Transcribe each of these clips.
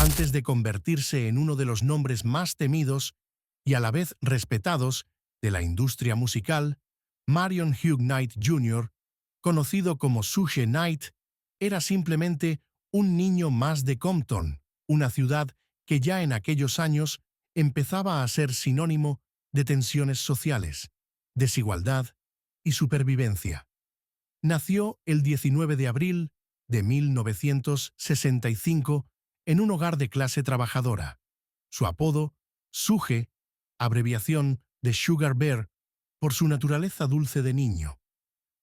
Antes de convertirse en uno de los nombres más temidos y a la vez respetados de la industria musical, Marion Hugh Knight Jr., conocido como Suge Knight, era simplemente un niño más de Compton, una ciudad que ya en aquellos años empezaba a ser sinónimo de tensiones sociales, desigualdad y supervivencia. Nació el 19 de abril de 1965 en un hogar de clase trabajadora. Su apodo, Suge, abreviación de Sugar Bear, por su naturaleza dulce de niño,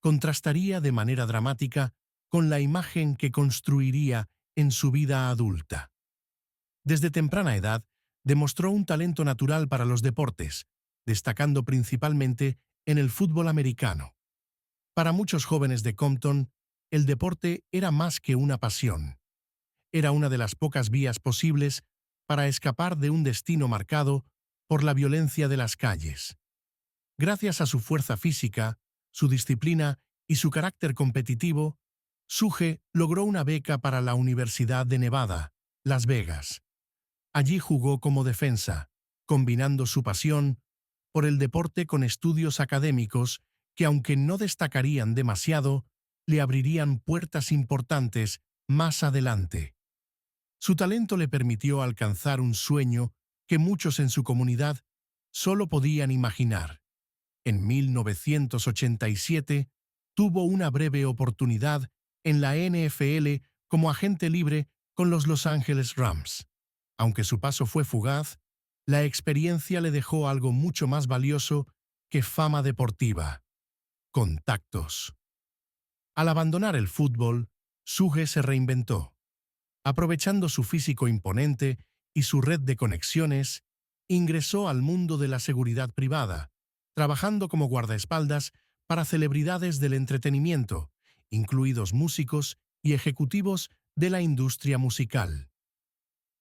contrastaría de manera dramática con la imagen que construiría en su vida adulta. Desde temprana edad, demostró un talento natural para los deportes, destacando principalmente en el fútbol americano. Para muchos jóvenes de Compton, el deporte era más que una pasión. Era una de las pocas vías posibles para escapar de un destino marcado por la violencia de las calles. Gracias a su fuerza física, su disciplina y su carácter competitivo, Suge logró una beca para la Universidad de Nevada, Las Vegas. Allí jugó como defensa, combinando su pasión por el deporte con estudios académicos que, aunque no destacarían demasiado, le abrirían puertas importantes más adelante. Su talento le permitió alcanzar un sueño que muchos en su comunidad solo podían imaginar. En 1987, tuvo una breve oportunidad en la NFL como agente libre con los Los Angeles Rams. Aunque su paso fue fugaz, la experiencia le dejó algo mucho más valioso que fama deportiva: contactos. Al abandonar el fútbol, Suge se reinventó. Aprovechando su físico imponente y su red de conexiones, ingresó al mundo de la seguridad privada, trabajando como guardaespaldas para celebridades del entretenimiento, incluidos músicos y ejecutivos de la industria musical.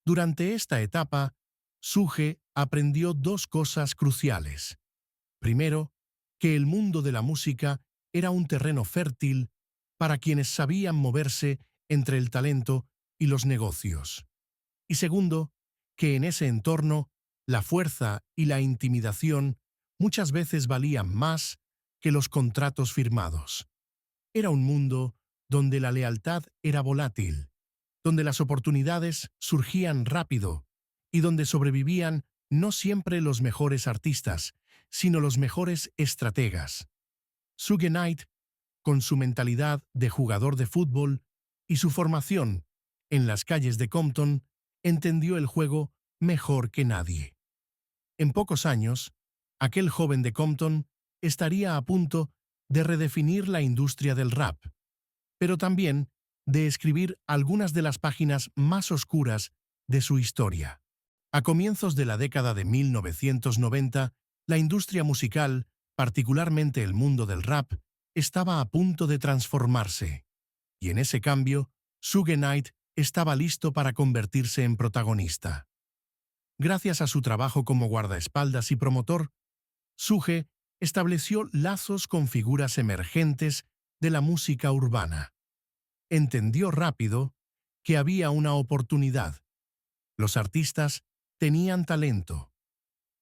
Durante esta etapa, Suge aprendió dos cosas cruciales. Primero, que el mundo de la música era un terreno fértil para quienes sabían moverse entre el talento y los negocios. Y segundo, que en ese entorno, la fuerza y la intimidación muchas veces valían más que los contratos firmados. Era un mundo donde la lealtad era volátil, donde las oportunidades surgían rápido y donde sobrevivían no siempre los mejores artistas, sino los mejores estrategas. Suge Knight, con su mentalidad de jugador de fútbol y su formación en las calles de Compton, entendió el juego mejor que nadie. En pocos años, aquel joven de Compton estaría a punto de redefinir la industria del rap, pero también de escribir algunas de las páginas más oscuras de su historia. A comienzos de la década de 1990, la industria musical, particularmente el mundo del rap, estaba a punto de transformarse. Y en ese cambio, Suge Knight estaba listo para convertirse en protagonista. Gracias a su trabajo como guardaespaldas y promotor, Suge estableció lazos con figuras emergentes de la música urbana. Entendió rápido que había una oportunidad. Los artistas tenían talento,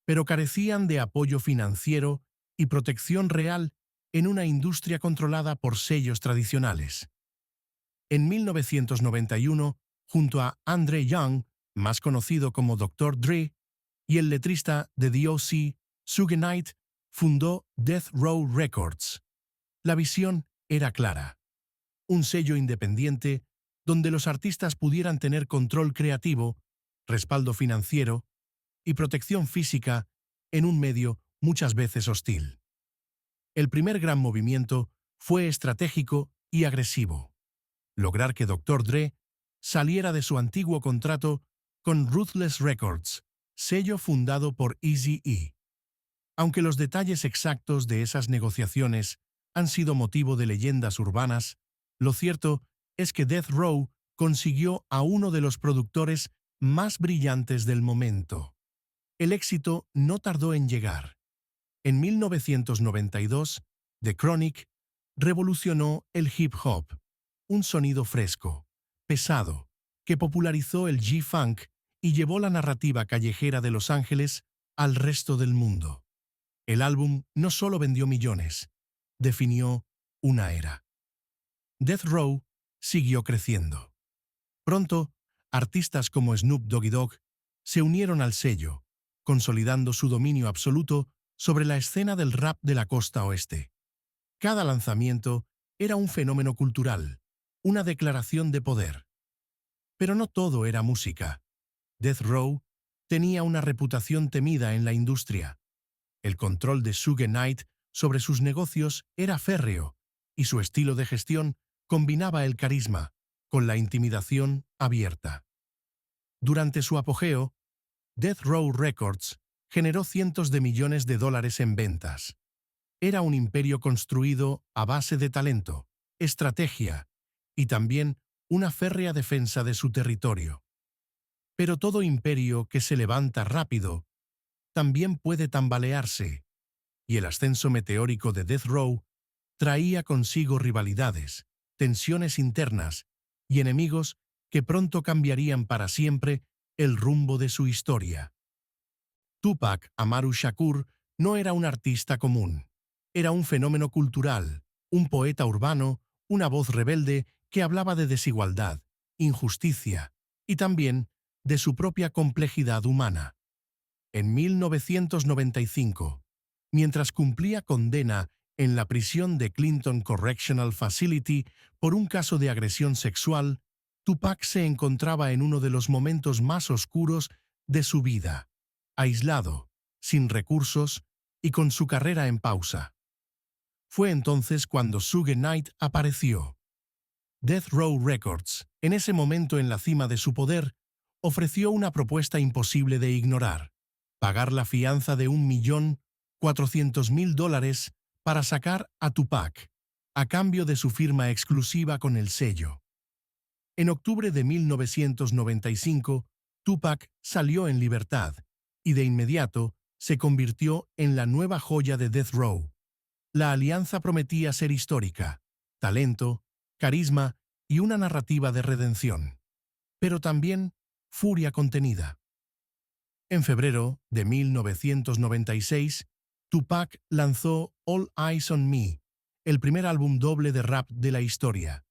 pero carecían de apoyo financiero y protección real en una industria controlada por sellos tradicionales. En 1991, junto a Andre Young, más conocido como Dr. Dre, y el letrista de D.O.C., Suge Knight, fundó Death Row Records. La visión era clara: un sello independiente donde los artistas pudieran tener control creativo, respaldo financiero y protección física en un medio muchas veces hostil. El primer gran movimiento fue estratégico y agresivo: lograr que Dr. Dre saliera de su antiguo contrato con Ruthless Records, sello fundado por Eazy-E. Aunque los detalles exactos de esas negociaciones han sido motivo de leyendas urbanas, lo cierto es que Death Row consiguió a uno de los productores más brillantes del momento. El éxito no tardó en llegar. En 1992, The Chronic revolucionó el hip hop, un sonido fresco, pesado, que popularizó el G-Funk y llevó la narrativa callejera de Los Ángeles al resto del mundo. El álbum no solo vendió millones, definió una era. Death Row siguió creciendo. Pronto, artistas como Snoop Doggy Dogg se unieron al sello, consolidando su dominio absoluto sobre la escena del rap de la costa oeste. Cada lanzamiento era un fenómeno cultural, una declaración de poder. Pero no todo era música. Death Row tenía una reputación temida en la industria. El control de Suge Knight sobre sus negocios era férreo, y su estilo de gestión combinaba el carisma con la intimidación abierta. Durante su apogeo, Death Row Records generó cientos de millones de dólares en ventas. Era un imperio construido a base de talento, estrategia y también una férrea defensa de su territorio. Pero todo imperio que se levanta rápido también puede tambalearse, y el ascenso meteórico de Death Row traía consigo rivalidades, tensiones internas y enemigos que pronto cambiarían para siempre el rumbo de su historia. Tupac Amaru Shakur no era un artista común. Era un fenómeno cultural, un poeta urbano, una voz rebelde que hablaba de desigualdad, injusticia y también de su propia complejidad humana. En 1995, mientras cumplía condena en la prisión de Clinton Correctional Facility por un caso de agresión sexual, Tupac se encontraba en uno de los momentos más oscuros de su vida, aislado, sin recursos y con su carrera en pausa. Fue entonces cuando Suge Knight apareció. Death Row Records, en ese momento en la cima de su poder, ofreció una propuesta imposible de ignorar: pagar la fianza de $1.400.000 para sacar a Tupac, a cambio de su firma exclusiva con el sello. En octubre de 1995, Tupac salió en libertad y de inmediato se convirtió en la nueva joya de Death Row. La alianza prometía ser histórica: talento, carisma y una narrativa de redención. Pero también furia contenida. En febrero de 1996, Tupac lanzó All Eyes on Me, el primer álbum doble de rap de la historia.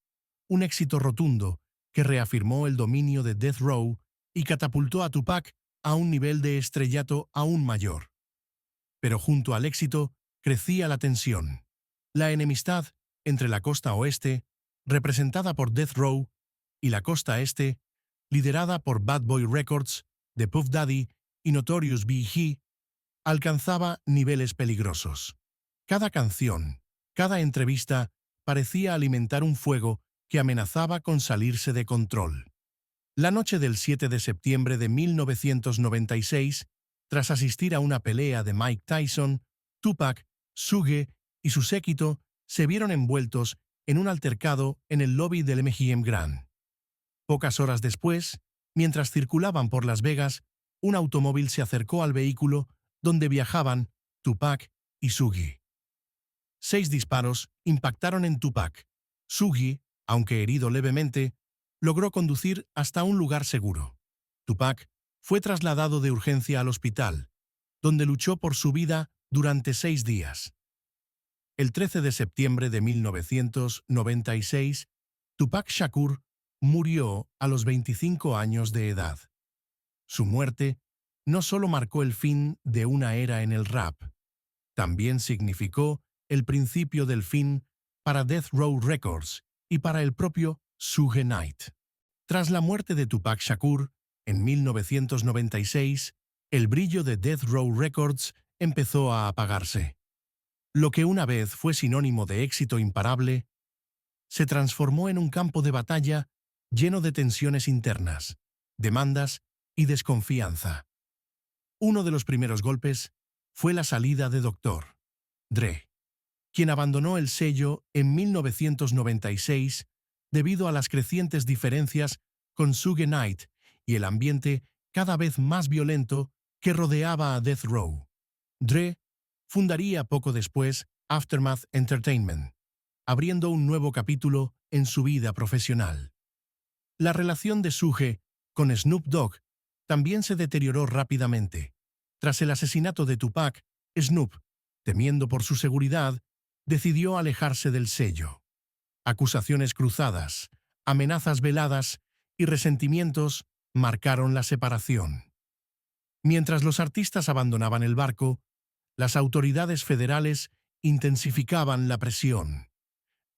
Un éxito rotundo que reafirmó el dominio de Death Row y catapultó a Tupac a un nivel de estrellato aún mayor. Pero junto al éxito crecía la tensión. La enemistad entre la costa oeste, representada por Death Row, y la costa este, liderada por Bad Boy Records, de Puff Daddy y Notorious B.I.G., alcanzaba niveles peligrosos. Cada canción, cada entrevista parecía alimentar un fuego que amenazaba con salirse de control. La noche del 7 de septiembre de 1996, tras asistir a una pelea de Mike Tyson, Tupac, Suge y su séquito se vieron envueltos en un altercado en el lobby del MGM Grand. Pocas horas después, mientras circulaban por Las Vegas, un automóvil se acercó al vehículo donde viajaban Tupac y Suge. 6 disparos impactaron en Tupac. Suge, aunque herido levemente, logró conducir hasta un lugar seguro. Tupac fue trasladado de urgencia al hospital, donde luchó por su vida durante 6 días. El 13 de septiembre de 1996, Tupac Shakur murió a los 25 años de edad. Su muerte no solo marcó el fin de una era en el rap, también significó el principio del fin para Death Row Records y para el propio Suge Knight. Tras la muerte de Tupac Shakur, en 1996, el brillo de Death Row Records empezó a apagarse. Lo que una vez fue sinónimo de éxito imparable, se transformó en un campo de batalla lleno de tensiones internas, demandas y desconfianza. Uno de los primeros golpes fue la salida de Dr. Dre, quien abandonó el sello en 1996 debido a las crecientes diferencias con Suge Knight y el ambiente cada vez más violento que rodeaba a Death Row. Dre fundaría poco después Aftermath Entertainment, abriendo un nuevo capítulo en su vida profesional. La relación de Suge con Snoop Dogg también se deterioró rápidamente. Tras el asesinato de Tupac, Snoop, temiendo por su seguridad, decidió alejarse del sello. Acusaciones cruzadas, amenazas veladas y resentimientos marcaron la separación. Mientras los artistas abandonaban el barco, las autoridades federales intensificaban la presión.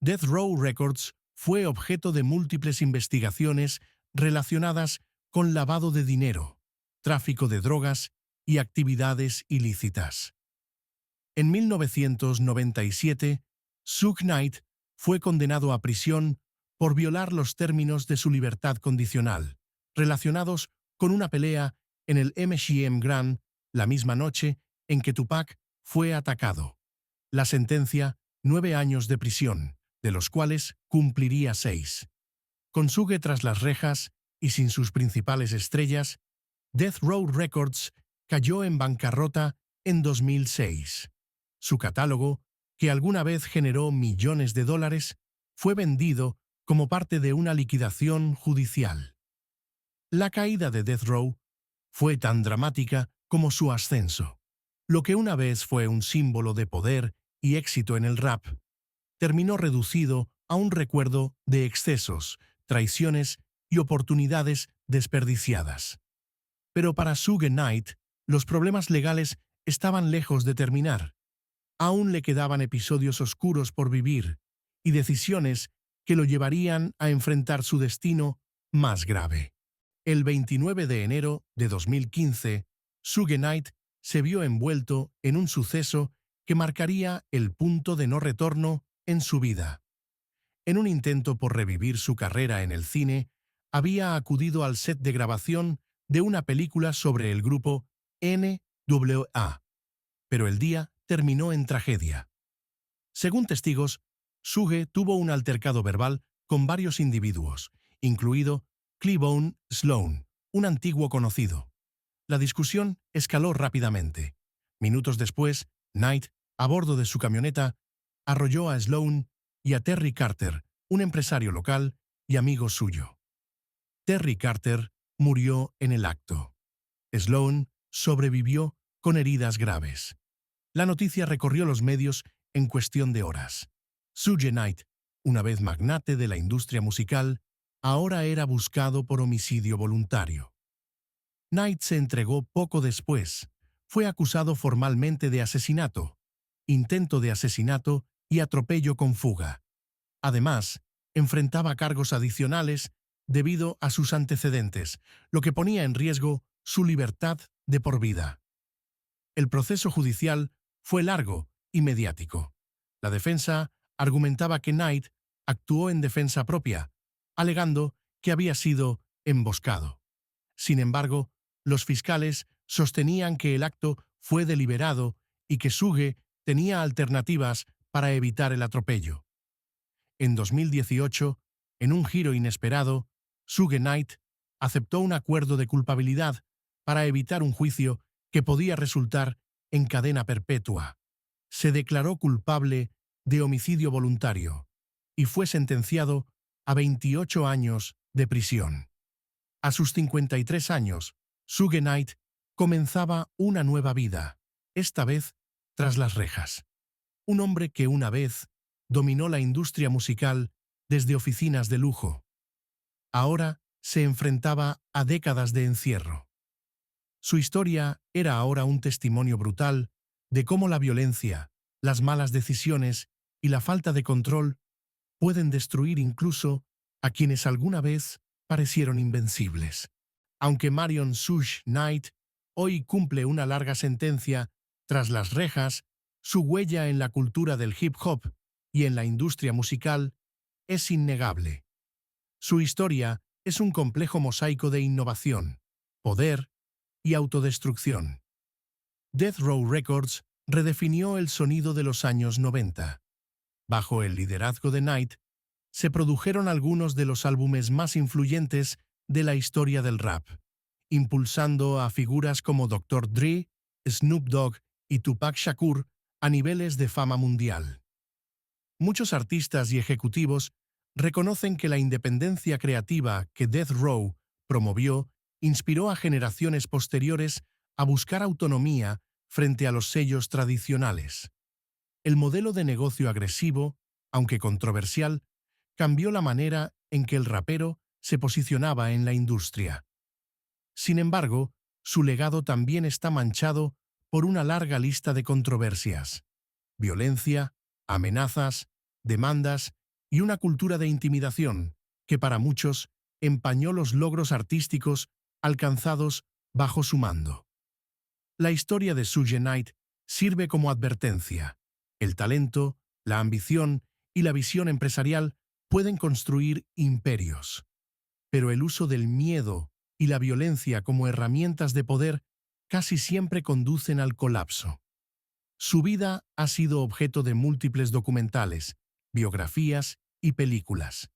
Death Row Records fue objeto de múltiples investigaciones relacionadas con lavado de dinero, tráfico de drogas y actividades ilícitas. En 1997, Suge Knight fue condenado a prisión por violar los términos de su libertad condicional, relacionados con una pelea en el MGM Grand la misma noche en que Tupac fue atacado. La sentencia, 9 años de prisión, de los cuales cumpliría 6. Con Suge tras las rejas y sin sus principales estrellas, Death Row Records cayó en bancarrota en 2006. Su catálogo, que alguna vez generó millones de dólares, fue vendido como parte de una liquidación judicial. La caída de Death Row fue tan dramática como su ascenso. Lo que una vez fue un símbolo de poder y éxito en el rap, terminó reducido a un recuerdo de excesos, traiciones y oportunidades desperdiciadas. Pero para Suge Knight, los problemas legales estaban lejos de terminar. Aún le quedaban episodios oscuros por vivir y decisiones que lo llevarían a enfrentar su destino más grave. El 29 de enero de 2015, Suge Knight se vio envuelto en un suceso que marcaría el punto de no retorno en su vida. En un intento por revivir su carrera en el cine, había acudido al set de grabación de una película sobre el grupo NWA, pero el día terminó en tragedia. Según testigos, Suge tuvo un altercado verbal con varios individuos, incluido Cleavon Sloan, un antiguo conocido. La discusión escaló rápidamente. Minutos después, Knight, a bordo de su camioneta, arrolló a Sloan y a Terry Carter, un empresario local y amigo suyo. Terry Carter murió en el acto. Sloan sobrevivió con heridas graves. La noticia recorrió los medios en cuestión de horas. Suge Knight, una vez magnate de la industria musical, ahora era buscado por homicidio voluntario. Knight se entregó poco después. Fue acusado formalmente de asesinato, intento de asesinato y atropello con fuga. Además, enfrentaba cargos adicionales debido a sus antecedentes, lo que ponía en riesgo su libertad de por vida. El proceso judicial fue largo y mediático. La defensa argumentaba que Knight actuó en defensa propia, alegando que había sido emboscado. Sin embargo, los fiscales sostenían que el acto fue deliberado y que Suge tenía alternativas para evitar el atropello. En 2018, en un giro inesperado, Suge Knight aceptó un acuerdo de culpabilidad para evitar un juicio que podía resultar en cadena perpetua. Se declaró culpable de homicidio voluntario y fue sentenciado a 28 años de prisión. A sus 53 años, Suge Knight comenzaba una nueva vida, esta vez tras las rejas. Un hombre que una vez dominó la industria musical desde oficinas de lujo. Ahora se enfrentaba a décadas de encierro. Su historia era ahora un testimonio brutal de cómo la violencia, las malas decisiones y la falta de control pueden destruir incluso a quienes alguna vez parecieron invencibles. Aunque Marion Suge Knight hoy cumple una larga sentencia tras las rejas, su huella en la cultura del hip hop y en la industria musical es innegable. Su historia es un complejo mosaico de innovación, poder y autodestrucción. Death Row Records redefinió el sonido de los años 90. Bajo el liderazgo de Knight, se produjeron algunos de los álbumes más influyentes de la historia del rap, impulsando a figuras como Dr. Dre, Snoop Dogg y Tupac Shakur a niveles de fama mundial. Muchos artistas y ejecutivos reconocen que la independencia creativa que Death Row promovió inspiró a generaciones posteriores a buscar autonomía frente a los sellos tradicionales. El modelo de negocio agresivo, aunque controversial, cambió la manera en que el rapero se posicionaba en la industria. Sin embargo, su legado también está manchado por una larga lista de controversias: violencia, amenazas, demandas y una cultura de intimidación que para muchos empañó los logros artísticos alcanzados bajo su mando. La historia de Suge Knight sirve como advertencia. El talento, la ambición y la visión empresarial pueden construir imperios, pero el uso del miedo y la violencia como herramientas de poder casi siempre conducen al colapso. Su vida ha sido objeto de múltiples documentales, biografías y películas.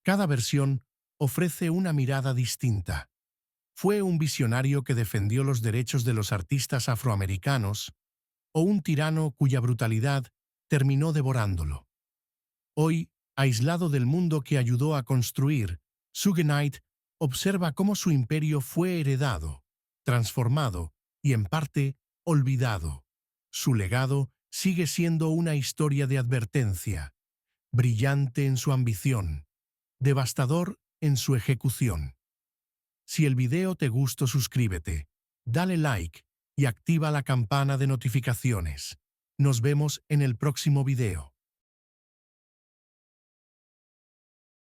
Cada versión ofrece una mirada distinta. ¿Fue un visionario que defendió los derechos de los artistas afroamericanos o un tirano cuya brutalidad terminó devorándolo? Hoy, aislado del mundo que ayudó a construir, Suge Knight observa cómo su imperio fue heredado, transformado y, en parte, olvidado. Su legado sigue siendo una historia de advertencia, brillante en su ambición, devastador en su ejecución. Si el video te gustó, suscríbete, dale like y activa la campana de notificaciones. Nos vemos en el próximo video.